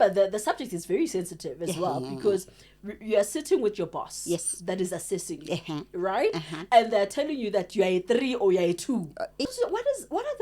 remember the subject is very sensitive as well, because you are sitting with your boss. Yes. That is assessing you, right? And they're telling you that you are a 3 or you are a 2. So what are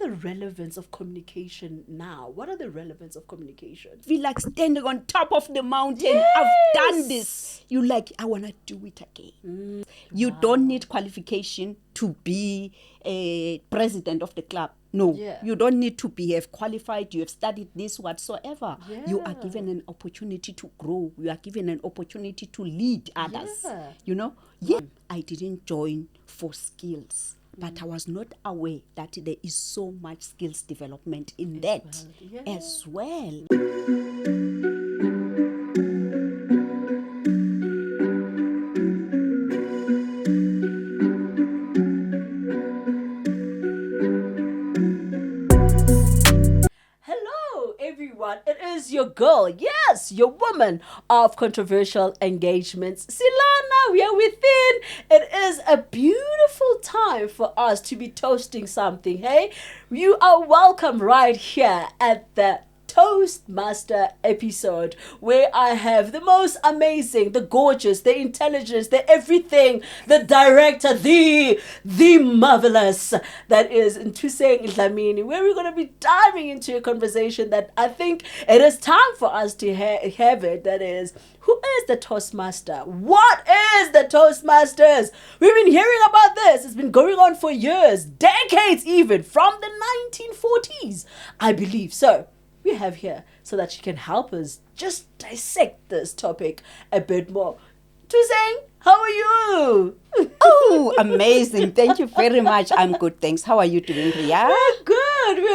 the relevance of communication now? What are the relevance of communication? Feel like standing on top of the mountain. Yes. I've done this. You like, I want to do it again. You don't need qualification to be a president of the club. No, you don't need to have qualified. You have studied this whatsoever. You are given an opportunity to grow. You are given an opportunity to lead others. You know? I didn't join for skills, but I was not aware that there is so much skills development in that as well. It is your girl, yes, your woman of controversial engagements, Silana. We are within. It is a beautiful time for us to be toasting something. Hey, you are welcome right here at the Toastmaster episode, where I have the most amazing, the gorgeous, the intelligent, the everything, the director, the marvelous, that is Nthuseng Dlamini, where we're going to be diving into a conversation that I think it is time for us to have it. That is, who is the Toastmaster? What is the Toastmasters? We've been hearing about this. It's been going on for years, decades even, from the 1940s, I believe. So we have here so that she can help us just dissect this topic a bit more. Nthuseng, how are you? Oh, amazing. Thank you very much. I'm good, thanks. How are you doing, Ria? We're good.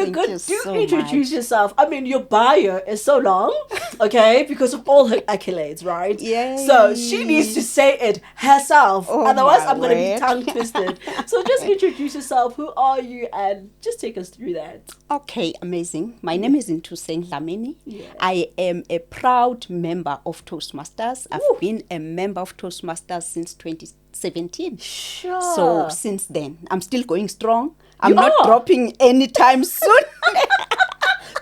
Thank good. you Do so introduce much. yourself. I mean, your bio is so long, okay, because of all her accolades, right? Yay. So she needs to say it herself. Oh, Otherwise, my I'm going to be word. tongue twisted. So just introduce yourself. Who are you? And just take us through that. Okay, amazing. My name is Nthuseng Dlamini. Yeah. I am a proud member of Toastmasters. I've Woo. been a member of Toastmasters since 2017. Sure. So since then, I'm still going strong. I'm You not are. dropping anytime soon.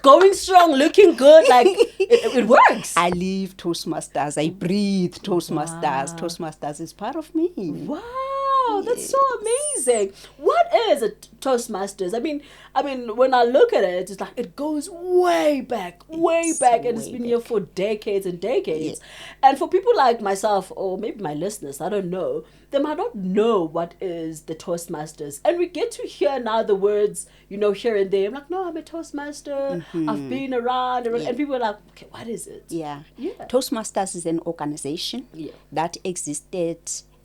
Going strong, looking good, like it works. I live Toastmasters. I breathe Toastmasters. Wow. Toastmasters is part of me. Wow, that's so amazing. What is a Toastmasters? I mean, when I look at it, it's like it goes way back, and it's way been here for decades and decades. Yes. And for people like myself, or maybe my listeners, I don't know, they might not know what is the Toastmasters. And we get to hear now the words, here and there. I'm like, no, I'm a Toastmaster. I've been around. And people are like, okay, what is it? Yeah. Toastmasters is an organization that existed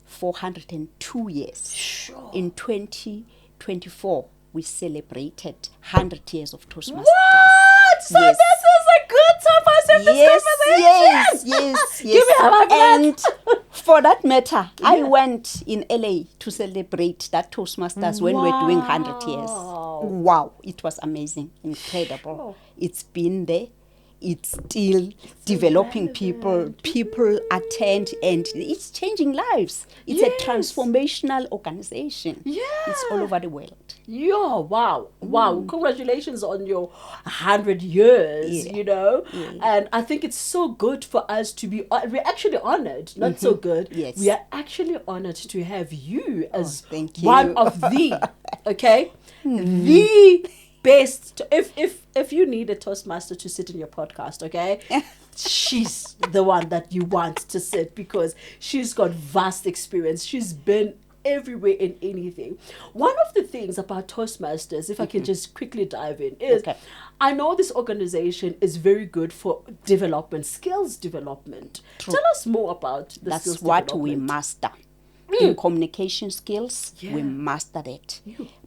402 years. Sure. In 2024, we celebrated 100 years of Toastmasters. What? So Yes. this is a good time for us to have this conversation. Yes. Give me a hug, And for that matter, I went in LA to celebrate that Toastmasters when we were doing 100 years. Wow, it was amazing, incredible. Sure. It's been there. It's still developing people. People attend and it's changing lives. It's a transformational organization. Yeah. It's all over the world. Yeah, wow. Congratulations on your 100 years, And I think it's so good for us to be, we're actually honored, not so good. Yes. We are actually honored to have you as thank you. one of the, okay, the best. If you need a Toastmaster to sit in your podcast, okay, she's the one that you want to sit, because she's got vast experience. She's been everywhere in anything. One of the things about Toastmasters, if I can just quickly dive in, is I know this organization is very good for development, skills development. True. Tell us more about the That's skills what development. we master. In communication skills, we mastered it.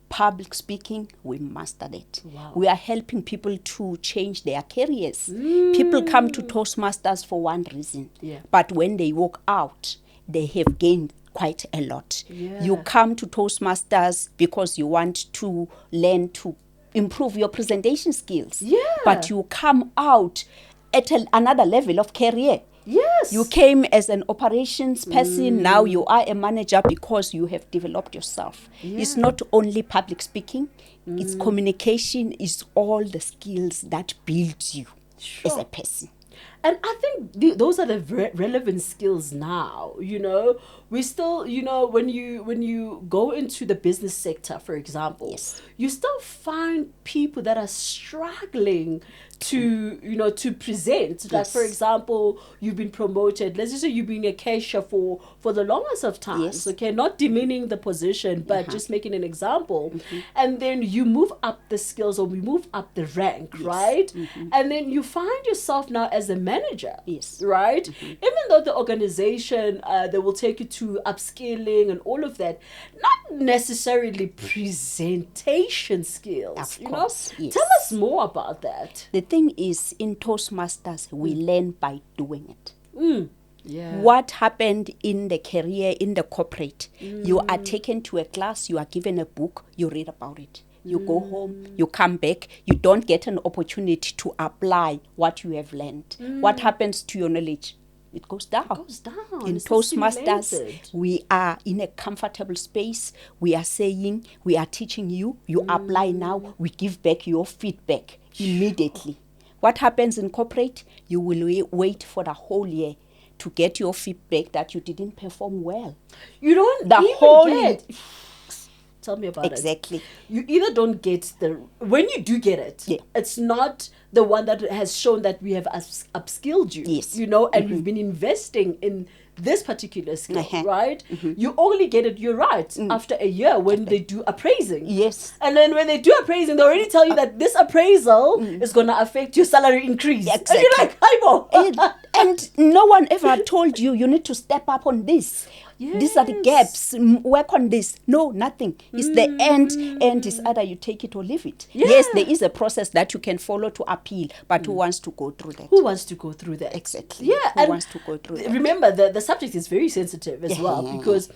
Public speaking, we mastered it. Wow. We are helping people to change their careers. People come to Toastmasters for one reason, but when they walk out, they have gained quite a lot. You come to Toastmasters because you want to learn to improve your presentation skills, but you come out at another level of career. Yes. You came as an operations person, now you are a manager because you have developed yourself. It's not only public speaking, it's communication, it's all the skills that build you as a person. And I think those are the relevant skills now. We still, when you go into the business sector, for example, you still find people that are struggling to present. Like, for example, you've been promoted. Let's just say you've been a cashier for the longest of times. Okay, not demeaning the position, but just making an example. And then you move up the skills, or we move up the rank, right? And then you find yourself now as a manager, right? Even though the organization, they will take you to upskilling and all of that, not necessarily presentation skills. Of course, Tell us more about that. The thing is, in Toastmasters, we learn by doing it. Yeah. What happened in the career, in the corporate, you are taken to a class, you are given a book, you read about it. You go home, you come back, you don't get an opportunity to apply what you have learned. What happens to your knowledge? It goes down. In It's Toastmasters, assimilated. we are in a comfortable space. We are saying, we are teaching you, you apply now, we give back your feedback immediately. What happens in corporate? You will wait for the whole year to get your feedback that you didn't perform well. You don't The even whole get... Tell me about it. Exactly. You either don't get when you do get it, it's not the one that has shown that we have upskilled you. Yes. And we've been investing in this particular skill, right? You only get it, you're right, after a year when they do appraising. Yes. And then when they do appraising, they already tell you that this appraisal is going to affect your salary increase. Exactly. And you're like, hi, and no one ever told you need to step up on this. These are the gaps. Work on this. No, nothing. It's the end. And it's either you take it or leave it. Yes, there is a process that you can follow to appeal, but who wants to go through that? Who wants to go through that? Exactly. Yeah. Who wants to go through that? Remember, the subject is very sensitive as well, because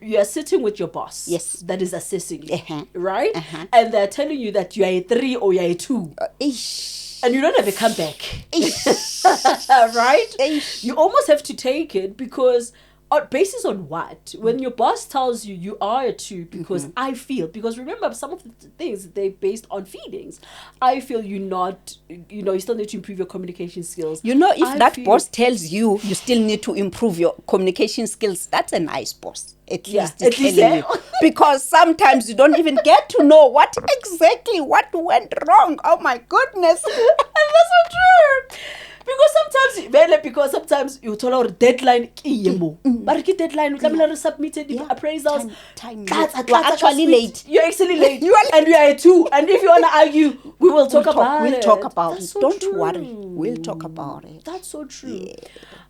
you are sitting with your boss. Yes. That is assessing you. Right? And they're telling you that you are a 3 or you are a 2. And you don't have a comeback. Right? You almost have to take it, because basis on what? When your boss tells you you are a 2 because I feel, because remember, some of the things, they're based on feelings. I feel you still need to improve your communication skills. If boss tells you still need to improve your communication skills, that's a nice boss. At least telling you. Because sometimes you don't even get to know what went wrong. Oh my goodness. And that's so true. Because sometimes you tell our deadline but deadline we submitted appraisals. You're actually late. You're actually late. And we are a 2. And if you want to argue, we'll talk about it. We'll talk about it. So Don't true. worry. We'll talk about it. That's so true. Yeah.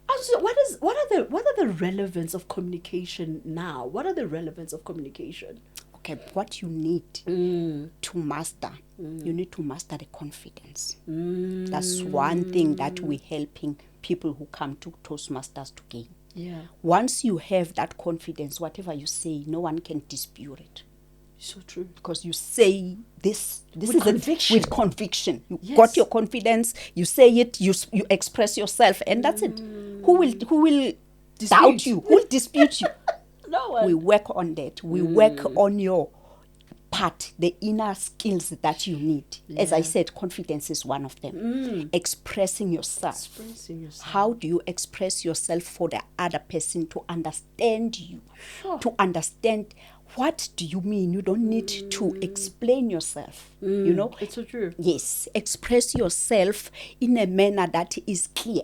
Also, what are the relevance of communication now? What are the relevance of communication? Okay, what you need to master, you need to master the confidence. That's one thing that we're helping people who come to Toastmasters to gain. Yeah. Once you have that confidence, whatever you say, no one can dispute it. So true. Because you say this with is conviction. With conviction. You got your confidence, you say it, you express yourself, and that's it. Who will doubt you? Who will dispute you? No one. We work on that. We work on your part, the inner skills that you need. As I said, confidence is one of them. Expressing yourself. How do you express yourself for the other person to understand you? To understand, what do you mean? You don't need to explain yourself. It's so true. Yes. Express yourself in a manner that is clear.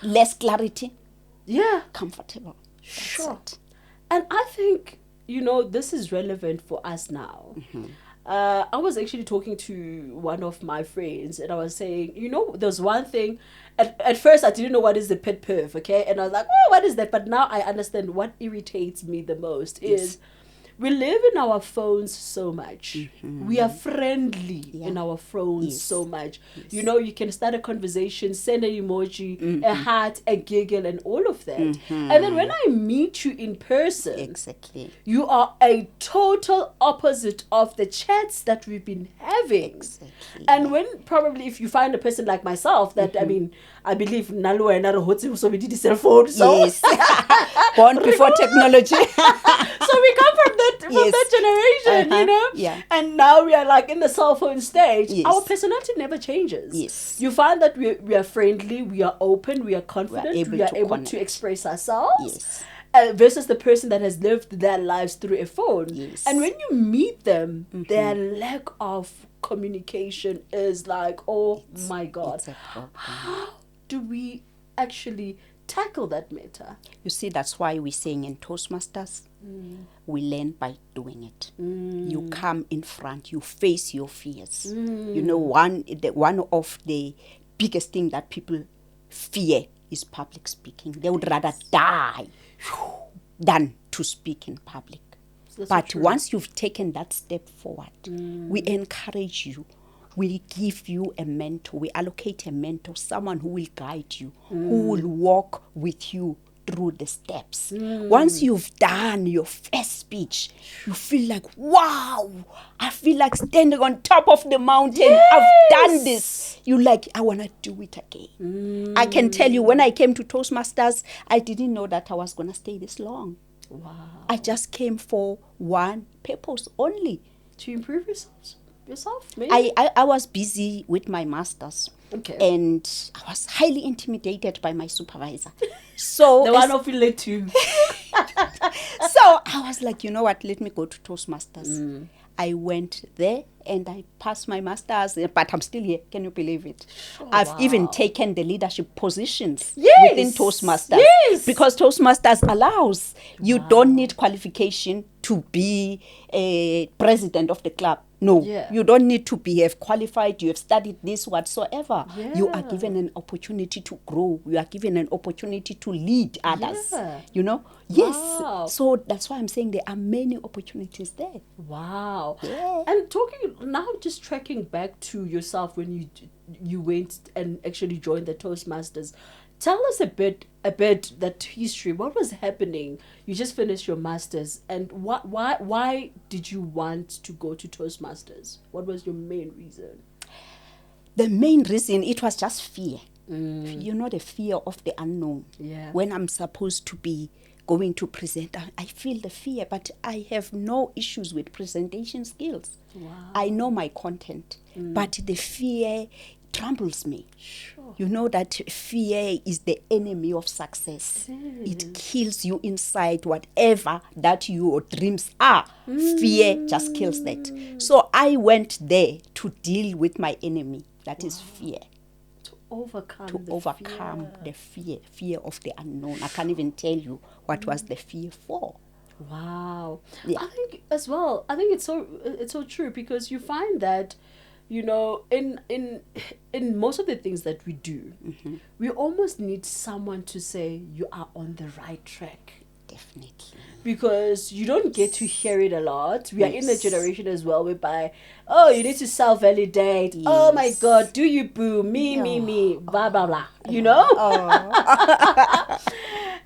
Less clarity. Yeah. Comfortable. Sure. And I think, this is relevant for us now. I was actually talking to one of my friends, and I was saying, there's one thing. At first, I didn't know what is the pet peeve, okay? And I was like, what is that? But now I understand what irritates me the most is we live in our phones so much. We are friendly in our phones so much. You can start a conversation, send an emoji, a heart, a giggle, and all of that. And then when I meet you in person, you are a total opposite of the chats that we've been having. And when probably if you find a person like myself, that I believe Nalo and Naro so we did the cell phone. So born before technology. So we come from that generation, you know? Yeah. And now we are like in the cell phone stage. Yes. Our personality never changes. Yes. You find that we are friendly, we are open, we are confident, we are able connect. to express ourselves. Yes. Versus the person that has lived their lives through a phone. Yes. And when you meet them, their lack of communication is like, oh my God. It's a problem. How do we actually tackle that matter? You see, that's why we're saying in Toastmasters, we learn by doing it. You come in front, you face your fears. You know, one of the biggest thing that people fear is public speaking. They would rather die than to speak in public. But once you've taken that step forward, we encourage you. We give you a mentor. We allocate a mentor, someone who will guide you, who will walk with you through the steps. Once you've done your first speech, you feel like, wow, I feel like standing on top of the mountain. Yes. I've done this. You like, I want to do it again. I can tell you, when I came to Toastmasters, I didn't know that I was going to stay this long. Wow. I just came for one purpose only. To improve yourself, maybe? I was busy with my masters. Okay. And I was highly intimidated by my supervisor. So the one of you led to. So I was like, you know what, let me go to Toastmasters. I went there and I passed my masters, but I'm still here. Can you believe it? Oh, I've even taken the leadership positions within Toastmasters. Yes. Because Toastmasters allows. You don't need qualification to be a president of the club. No, you don't need to have qualified, you have studied this whatsoever. You are given an opportunity to grow. You are given an opportunity to lead others. You know? Yes. So that's why I'm saying there are many opportunities there. Wow. Yeah. And talking now, just tracking back to yourself when you went and actually joined the Toastmasters. Tell us a bit that history. What was happening? You just finished your masters, and why did you want to go to Toastmasters? What was your main reason? The main reason, it was just fear. You know, the fear of the unknown. Yeah. When I'm supposed to be going to present, I feel the fear, but I have no issues with presentation skills. Wow. I know my content, but the fear troubles me. Sure. You know that fear is the enemy of success. It kills you inside, whatever that your dreams are. Fear just kills that. So I went there to deal with my enemy, that is fear. To overcome the fear of the unknown. I can't even tell you what was the fear for. Wow. Yeah. I think as well, it's so true, because you find that, you know, in most of the things that we do, we almost need someone to say you are on the right track. Definitely. Because you don't get to hear it a lot. We are in a generation as well whereby, oh, you need to self-validate. Yes. Oh my God, do you boo? Me, blah, blah, blah. You know?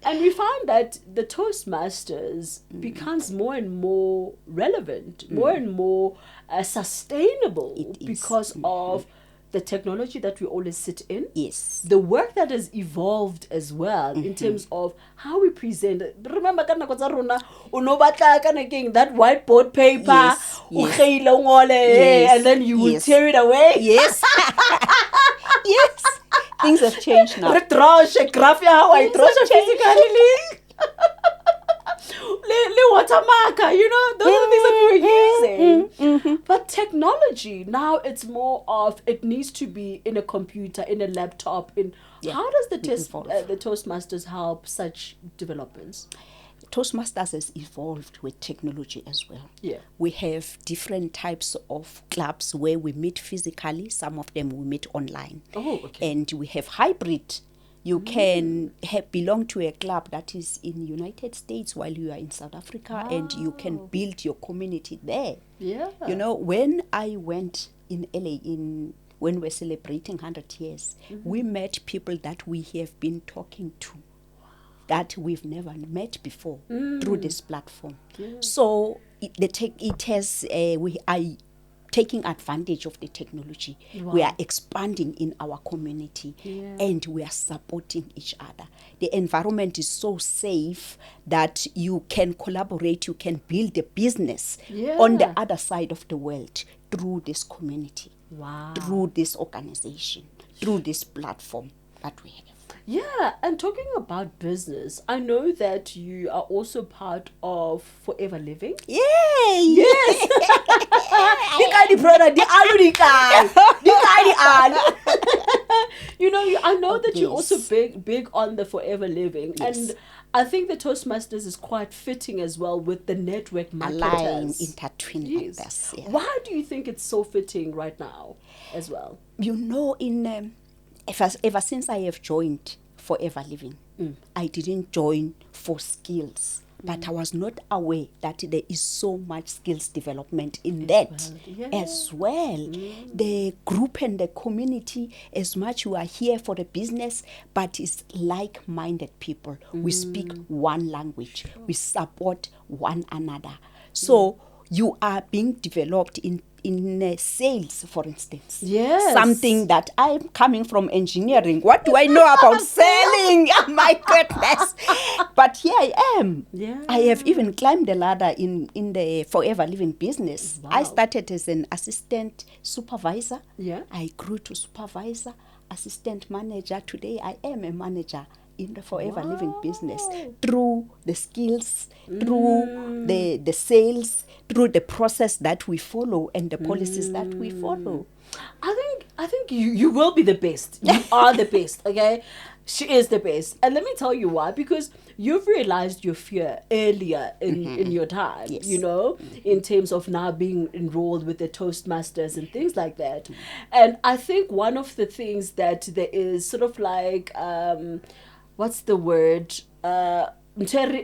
And we find that the Toastmasters becomes more and more relevant, more and more sustainable because of the technology that we always sit in. Yes. The work that has evolved as well in terms of how we present. Remember, that whiteboard paper, and then you will tear it away. Yes. Yes. Things have changed now. Watermarker, you know, those are the things that we were using. But technology, now it's more of, it needs to be in a computer, in a laptop. How does the Toastmasters help such developments? Toastmasters has evolved with technology as well. Yeah. We have different types of clubs where we meet physically. Some of them we meet online. Oh, okay. And we have hybrid. You can belong to a club that is in United States while you are in South Africa, and you can build your community there. Yeah. You know, when I went in LA when we're celebrating 100 years, we met people that we have been talking to that we've never met before through this platform. Yeah. So I taking advantage of the technology. Wow. We are expanding in our community, and we are supporting each other. The environment is so safe that you can collaborate, you can build a business on the other side of the world through this community, through this organization, through this platform that we have. Yeah, and talking about business, I know that you are also part of Forever Living. Yay! Yes. Di product, di alu di kai. Di kai di alu. You know, I know that you're also big on the Forever Living. Yes. And I think the Toastmasters is quite fitting as well with the network marketers. Align, intertwine with us. Yeah. Why do you think it's so fitting right now as well? You know, ever since I have joined Forever Living, I didn't join for skills, but I was not aware that there is so much skills development in that as well. The group and the community, as much you are here for the business, but it's like-minded people. We speak one language. We support one another. So you are being developed in sales, for instance. Yes. Something that I'm coming from engineering. What do I know about selling? Oh, my goodness. But here I am. Yeah. I have even climbed the ladder in the Forever Living business. Wow. I started as an assistant supervisor. Yeah. I grew to supervisor, assistant manager. Today I am a manager in the Forever Living business through the skills, through the sales, through the process that we follow and the policies that we follow. I think you will be the best. You are the best, okay? She is the best. And let me tell you why. Because you've realized your fear earlier in your time, you know, in terms of now being enrolled with the Toastmasters and things like that. And I think one of the things that there is sort of like, what's the word? Something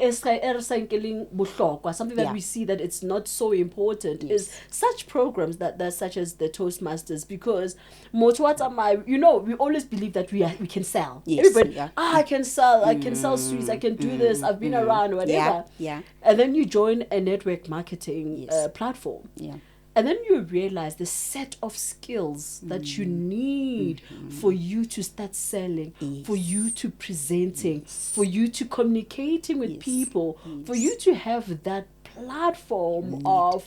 that we see that it's not so important is such programs that such as the Toastmasters, because you know, we always believe that we can sell. Everybody, I can sell sweets, I can do this, I've been around, whatever. And then you join a network marketing platform. And then you realize the set of skills that you need for you to start selling, for you to presenting, for you to communicating with people, for you to have that platform of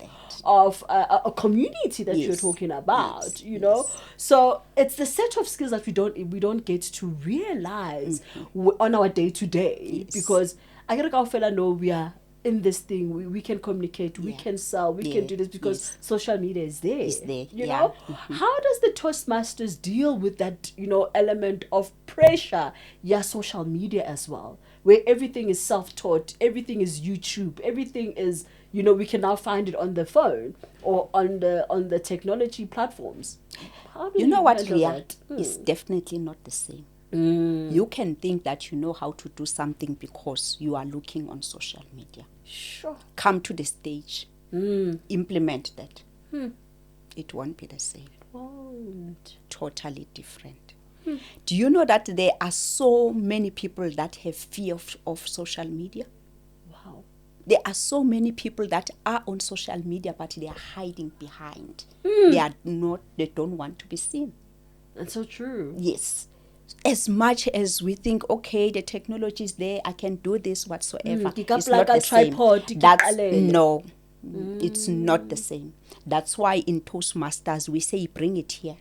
a community that you're talking about, you know. So it's the set of skills that we don't get to realize on our day to day, because I gotta know we are in this thing, we can communicate, we can sell, we can do this, because social media is there. You know? How does the Toastmasters deal with that, you know, element of pressure? Social media as well, where everything is self-taught, everything is YouTube, everything is, you know, we can now find it on the phone or on the technology platforms. How do you know what, handle Leah? that? It's definitely not the same. You can think that you know how to do something because you are looking on social media. Sure. Come to the stage, implement that. It won't be the same. It won't. Totally different. Do you know that there are so many people that have fear of social media? Wow. There are so many people that are on social media, but they are hiding behind. They don't want to be seen. That's so true. Yes. As much as we think, okay, the technology is there, I can do this whatsoever. It's not the same. No, it's not the same. That's why in Toastmasters we say, bring it here.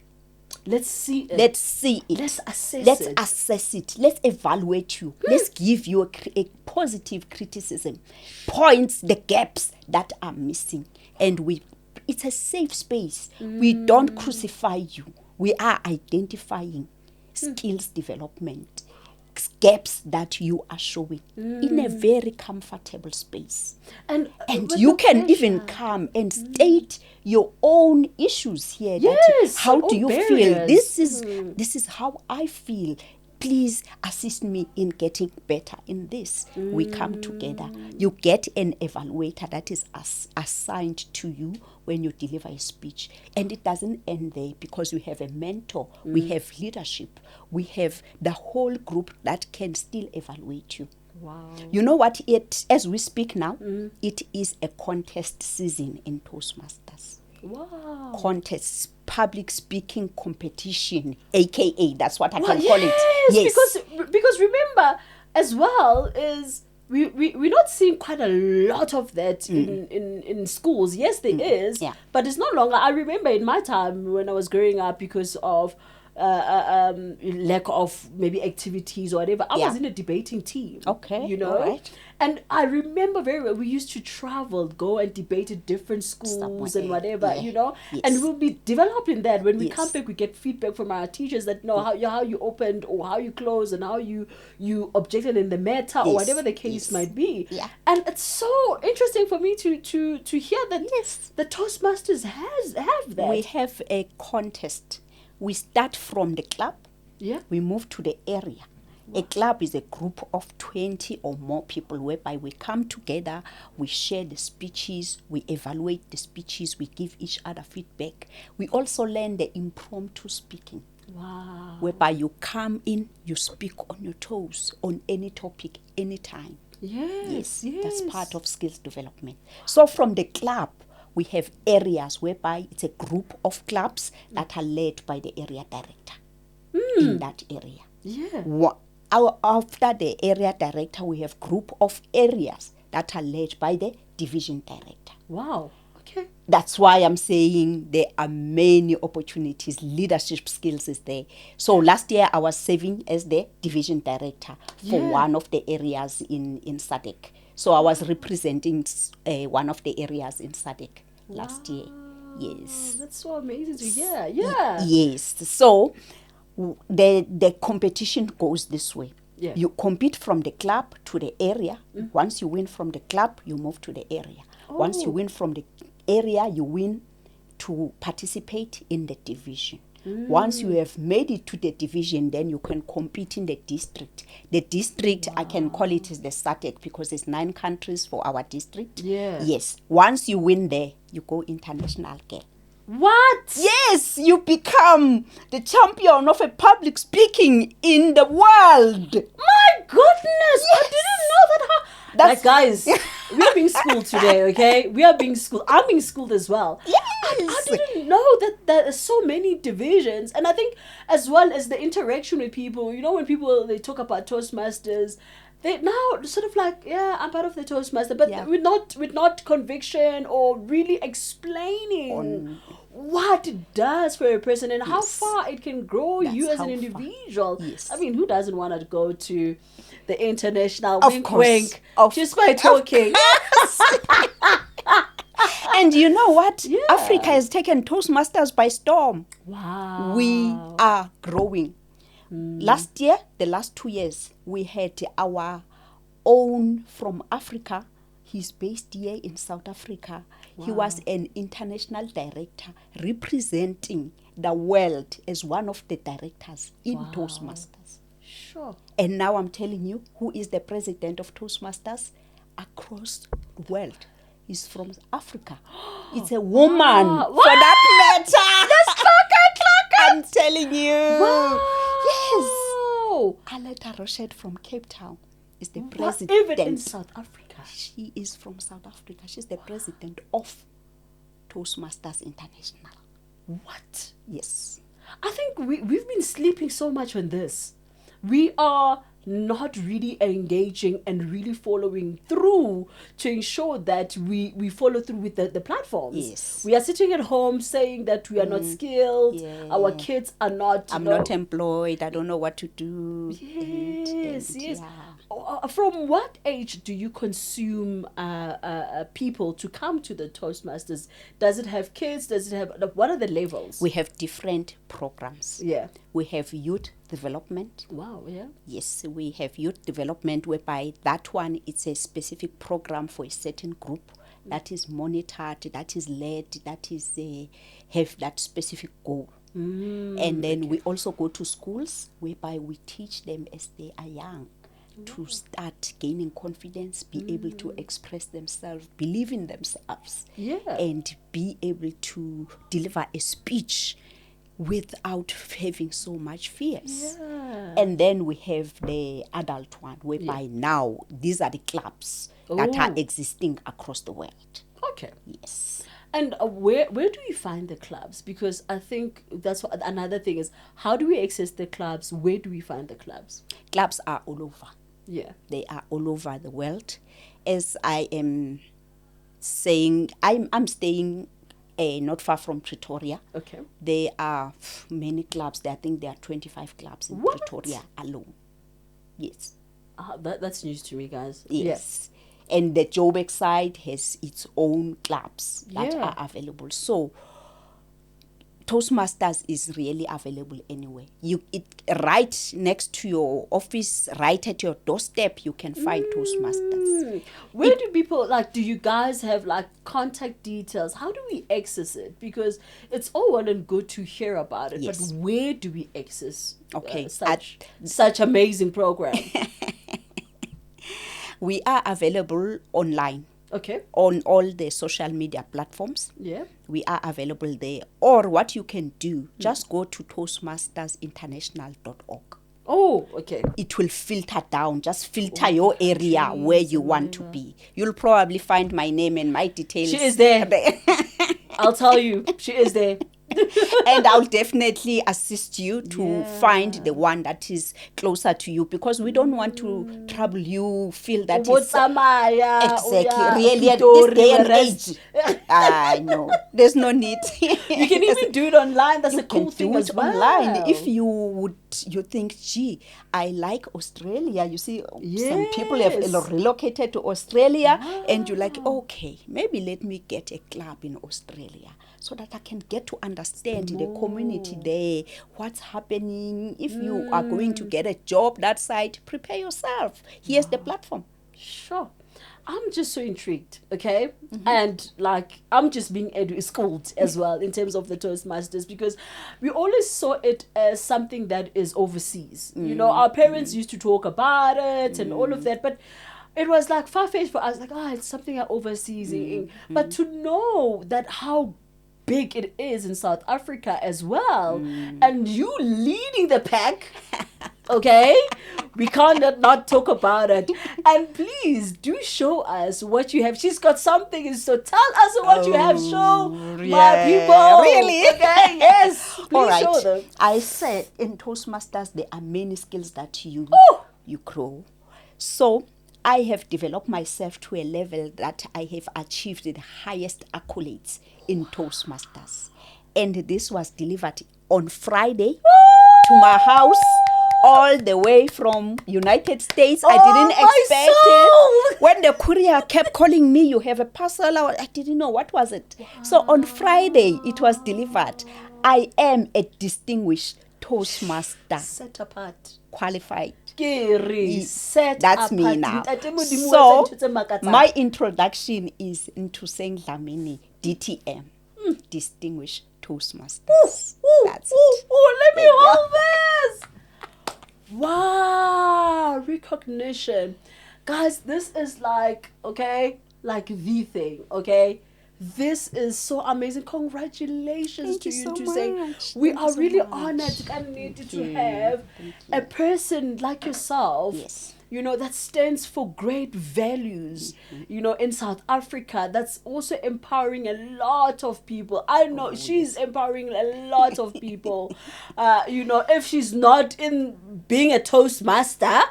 Let's see it. Let's see it. Let's assess it. Let's evaluate you. Let's give you a positive criticism. Points the gaps that are missing. And it's a safe space. We don't crucify you. We are identifying skills development, gaps that you are showing in a very comfortable space. And you can even come and state your own issues here. Yes. How do you feel? This is how I feel. Please assist me in getting better in this. We come together. You get an evaluator that is assigned to you when you deliver a speech. And it doesn't end there, because we have a mentor, we have leadership, we have the whole group that can still evaluate you. Wow. You know what? As we speak now, it is a contest season in Toastmasters. Wow. contests, public speaking competition, aka that's what I can Well, call it. yes, because remember as well is we're not seeing quite a lot of that in schools. Yes, there is, Yeah. but it's no longer. I remember in my time when I was growing up, because of lack of maybe activities or whatever, I was in a debating team. Okay, you know, all right. and I remember very well. We used to travel, go and debate at different schools Somewhere, and whatever, yeah. you know, Yes. and we'll be developing that. When we Yes. come back, we get feedback from our teachers that know how you opened or how you closed and how you objected in the matter or Yes, whatever the case yes. might be. Yeah. And it's so interesting for me to hear that Yes. the Toastmasters have that. We have a contest. We start from the club. Yeah. We move to the area. A club is a group of 20 or more people whereby we come together, we share the speeches, we evaluate the speeches, we give each other feedback. We also learn the impromptu speaking, Wow. whereby you come in, you speak on your toes on any topic, anytime. Yes. Yes. That's part of skills development. So from the club, we have areas whereby it's a group of clubs that are led by the area director in that area. Yeah. After the area director, we have group of areas that are led by the division director. Wow. Okay. That's why I'm saying there are many opportunities. Leadership skills is there. So last year I was serving as the division director for one of the areas in SADC. So I was representing one of the areas in SADC last year. Yes. That's so amazing to hear. Yeah. Yes. So the competition goes this way. Yeah. You compete from the club to the area. Once you win from the club, you move to the area. Once you win from the area, you win to participate in the division. Once you have made it to the division, then you can compete in the district. The district, I can call it is the SADC because it's 9 countries for our district. Yeah. Yes. Once you win there, you go international girl. What? Yes, you become the champion of a public speaking in the world. My goodness! I didn't know that. Like, guys, we are being schooled today, okay? We are being schooled. I'm being schooled as well. Yes. I didn't know that there are so many divisions. And I think as well as the interaction with people, you know, when people, they talk about Toastmasters, they now sort of like, yeah, I'm part of the Toastmaster, but with not conviction or really explaining what it does for a person and how far it can grow you as an individual. Yes. I mean, who doesn't want to go to the international wink just by talking? And you know what? Yeah. Africa has taken Toastmasters by storm. Wow. We are growing. Last year, the last 2 years, we had our own from Africa. He's based here in South Africa. Wow. He was an international director representing the world as one of the directors in Toastmasters. Sure. And now I'm telling you, who is the president of Toastmasters across the world? Is from Africa. It's a woman for that matter. Let's clock. I'm telling you. Wow. Yes. Aleta Rochette from Cape Town is the president. Even in South Africa. She is from South Africa. She's the president of Toastmasters International. What? Yes. I think we've been sleeping so much on this. We are not really engaging and really following through to ensure that we follow through with the platforms. Yes. We are sitting at home saying that we are not skilled. Yeah. Our kids are not. I'm not employed. I don't know what to do. Yes. Yeah. From what age do you consume people to come to the Toastmasters? Does it have kids? Does it have, what are the levels? We have different programs. Yeah. We have youth development. Wow, yeah. Yes, we have youth development whereby that one, it's a specific program for a certain group that is monitored, that is led, that is have that specific goal. And then we also go to schools whereby we teach them as they are young to start gaining confidence, be able to express themselves, believe in themselves, and be able to deliver a speech without having so much fears. Yeah. And then we have the adult one, whereby now these are the clubs that are existing across the world. Okay. Yes. And where do we find the clubs? Because I think that's what, another thing is, how do we access the clubs? Where do we find the clubs? Clubs are all over. Yeah. They are all over the world. As I am saying, I'm staying not far from Pretoria. Okay. There are many clubs. I think there are 25 clubs in Pretoria alone. Yes. That's news to me, guys. Yes. And the Joburg side has its own clubs that are available. So Toastmasters is really available anywhere. Right next to your office, right at your doorstep, you can find Toastmasters. Where do people, like, do you guys have like contact details? How do we access it? Because it's all well and good to hear about it, Yes. but where do we access such amazing program? We are available online. Okay. On all the social media platforms. Yeah. We are available there. Or what you can do, just go to toastmastersinternational.org. Oh, okay. It will filter down. Just filter your area where you want to be. You'll probably find my name and my details. She is there. I'll tell you, she is there. And I'll definitely assist you to find the one that is closer to you, because we don't want to trouble you, feel that it's exactly really at this day and age. No, there's no need. You can even do it online. That's a cool thing as well. Online. If you think, gee, I like Australia. You see, some people have relocated to Australia, and you're like, okay, maybe let me get a club in Australia, so that I can get to understand the community there, what's happening. If you are going to get a job that side, prepare yourself. Here's the platform. Sure. I'm just so intrigued, okay? And like, I'm just being schooled as well in terms of the Toastmasters, because we always saw it as something that is overseas. You know, our parents used to talk about it and all of that, but it was like far-fetched for us, like, it's something that overseas. But to know that how big it is in South Africa as well, and you leading the pack, okay, we can't not talk about it. And please do show us what you have. She's got something, so tell us what you have. Show my people. Really? Okay, yes. Please show them. I said in Toastmasters there are many skills that you grow. So I have developed myself to a level that I have achieved the highest accolades in Toastmasters. And this was delivered on Friday to my house, all the way from United States. I didn't expect it. When the courier kept calling me, you have a parcel, I didn't know what was it. So on Friday, it was delivered. I am a distinguished Toastmaster. Set apart. Qualified. That's me now. So, my introduction is Nthuseng Dlamini, DTM, Distinguished Toastmasters. That's it. Let me hold this. Wow, recognition. Guys, this is like, okay, like the thing, okay? This is so amazing. Congratulations to you, Nthuseng. We are really honored and needed to have a person like yourself, you know, that stands for great values, you know, in South Africa, that's also empowering a lot of people. I know she's empowering a lot of people. You know, if she's not in being a Toastmaster,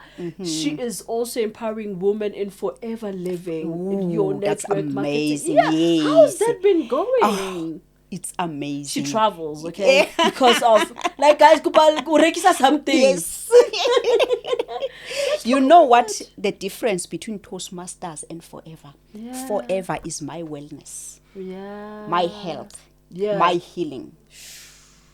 she is also empowering women in forever living. In your network that's amazing. Marketing. How's that been going? It's amazing. She travels, okay? Because of, like, guys, something. Yes. You know what the difference between Toastmasters and Forever? Forever is my wellness, my health, my healing.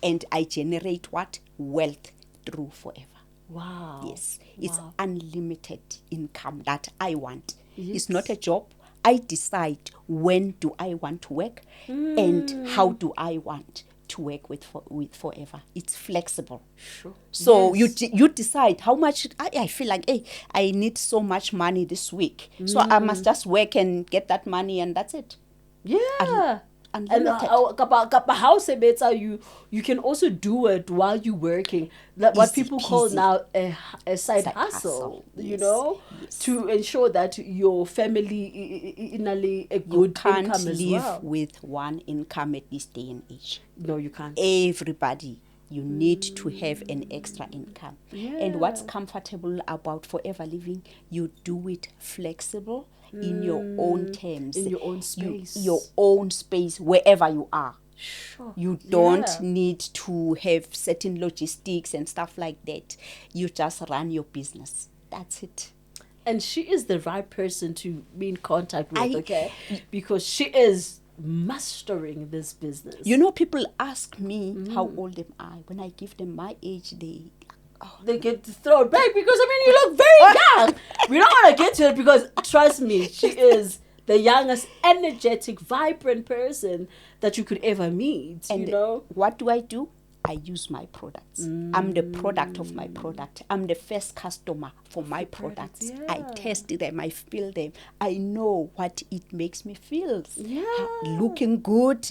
And I generate what? Wealth through Forever. Wow. Yes. It's unlimited income that I want. It's not a job. I decide when do I want to work and how do I want to work with Forever. It's flexible. Sure. So you decide how much. I feel like, hey, I need so much money this week. So I must just work and get that money and that's it. Yeah. unlimited. How you can also do it while you're working. What Easy people call peasy. now a side hustle. You know, to ensure that your family in a good can't income as live well. with one income at this day and age. No, you can't. Everybody, you need to have an extra income. Yeah. And what's comfortable about forever living, you do it flexible in your own terms, in your own space. your own space, wherever you are. Sure. You don't need to have certain logistics and stuff like that. You just run your business. That's it. And she is the right person to be in contact with, okay? Because she is mastering this business. You know, people ask me how old am I. When I give them my age, they get thrown back because, I mean, you look very young. We don't want to get to it because, trust me, she is the youngest, energetic, vibrant person that you could ever meet. And you know? What do? I use my products. I'm the product of my product. I'm the first customer for my products. Yeah. I test them. I feel them. I know what it makes me feel. Yeah. Looking good.